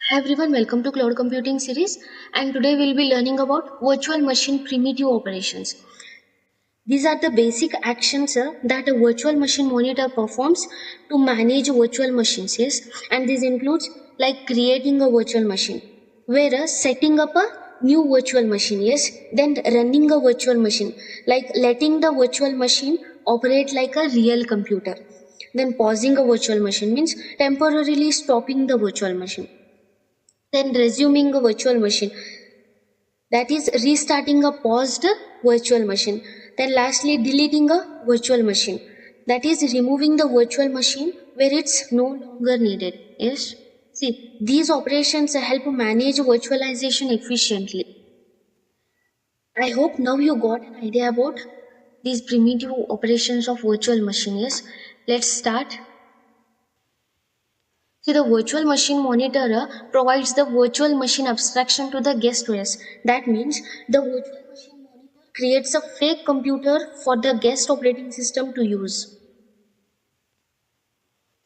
Hi everyone, welcome to Cloud Computing series, and today we'll be learning about virtual machine primitive operations. These are the basic actions that a virtual machine monitor performs to manage virtual machines, yes, and this includes like creating a virtual machine, whereas setting up a new virtual machine, yes, then running a virtual machine, like letting the virtual machine operate like a real computer. Then pausing a virtual machine means temporarily stopping the virtual machine, then resuming a virtual machine, that is restarting a paused virtual machine. Then lastly, deleting a virtual machine, that is removing the virtual machine where it's no longer needed. Yes, see, these operations help manage virtualization efficiently. I hope now you got an idea about these primitive operations of virtual machine. Yes, let's start. See, the virtual machine monitor provides the virtual machine abstraction to the guest OS. That means the virtual machine monitor creates a fake computer for the guest operating system to use.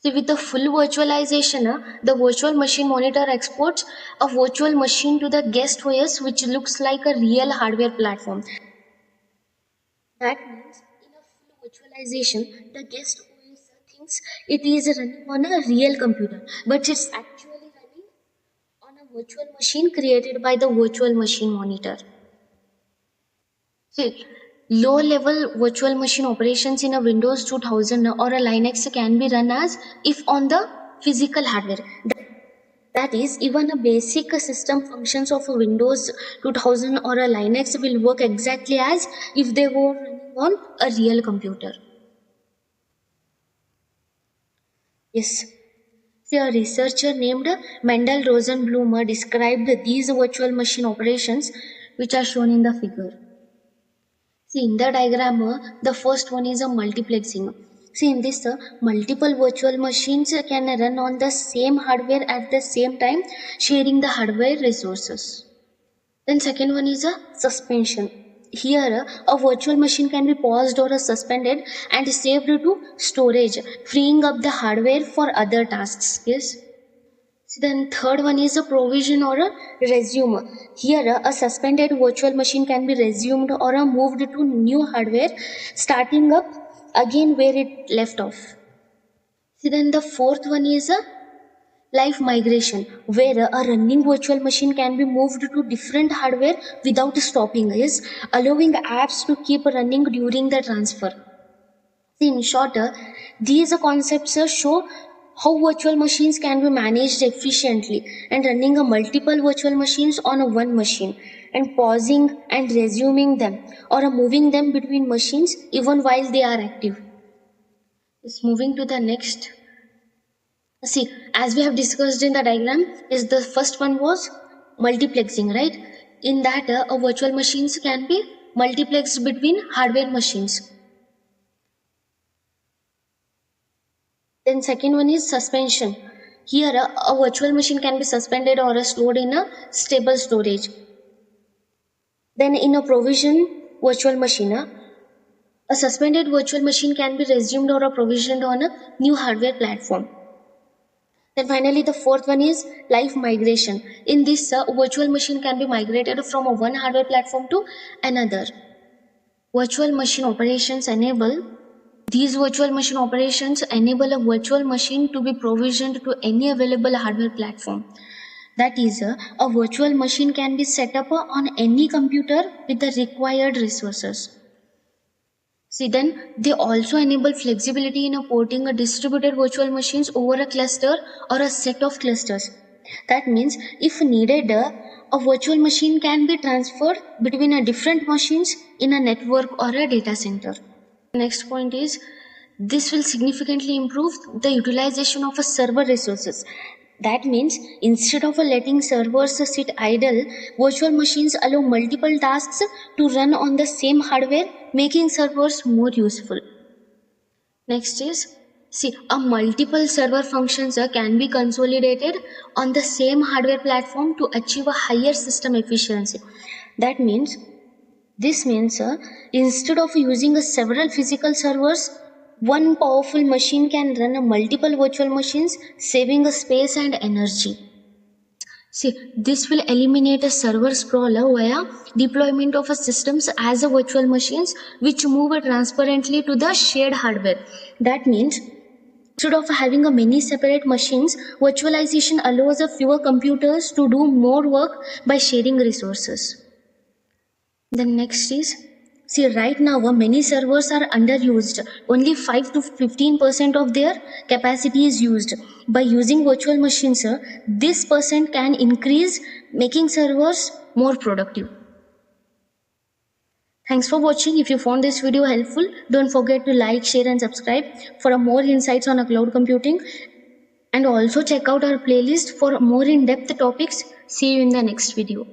See, with the full virtualization, the virtual machine monitor exports a virtual machine to the guest OS which looks like a real hardware platform. That means in a full virtualization, the guest OS thinks it is running on a real computer, but it's actually running on a virtual machine created by the virtual machine monitor. See, low-level virtual machine operations in a Windows 2000 or a Linux can be run as if on the physical hardware. That is, even a basic system functions of a Windows 2000 or a Linux will work exactly as if they were running on a real computer. Yes. See, a researcher named Mendel Rosenblum described these virtual machine operations which are shown in the figure. See, in the diagram, the first one is a multiplexing. See, in this, multiple virtual machines can run on the same hardware at the same time, sharing the hardware resources. Then second one is a suspension. Here, a virtual machine can be paused or suspended and saved to storage, freeing up the hardware for other tasks. Yes. Then third one is a provision or a resume. Here a suspended virtual machine can be resumed or moved to new hardware, starting up again where it left off. Then the fourth one is a live migration, where a running virtual machine can be moved to different hardware without stopping, is allowing apps to keep running during the transfer. In short, these concepts show how virtual machines can be managed efficiently, and running a multiple virtual machines on a one machine and pausing and resuming them or moving them between machines even while they are active. Just moving to the next. See, as we have discussed in the diagram, is the first one was multiplexing, right? In that, a virtual machines can be multiplexed between hardware machines. Then second one is suspension. Here a virtual machine can be suspended or stored in a stable storage. Then in a provision virtual machine, a suspended virtual machine can be resumed or provisioned on a new hardware platform. Then finally the fourth one is live migration. In this, a virtual machine can be migrated from one hardware platform to another. Virtual machine operations enable These virtual machine operations enable a virtual machine to be provisioned to any available hardware platform. That is, a virtual machine can be set up on any computer with the required resources. See, then they also enable flexibility in porting a distributed virtual machines over a cluster or a set of clusters. That means if needed, a virtual machine can be transferred between a different machines in a network or a data center. Next point is, this will significantly improve the utilization of a server resources. That means instead of letting servers sit idle, virtual machines allow multiple tasks to run on the same hardware, making servers more useful. Next is, see, a multiple server functions can be consolidated on the same hardware platform to achieve a higher system efficiency. This means instead of using several physical servers, one powerful machine can run multiple virtual machines, saving space and energy. See, this will eliminate a server sprawl via deployment of a systems as a virtual machines which move transparently to the shared hardware. That means instead of having a many separate machines, virtualization allows a fewer computers to do more work by sharing resources. The next is, see, right now many servers are underused. Only 5 to 15% of their capacity is used. By using virtual machines, this percent can increase, making servers more productive. Thanks for watching. If you found this video helpful, don't forget to like, share and subscribe for more insights on cloud computing. And also check out our playlist for more in-depth topics. See you in the next video.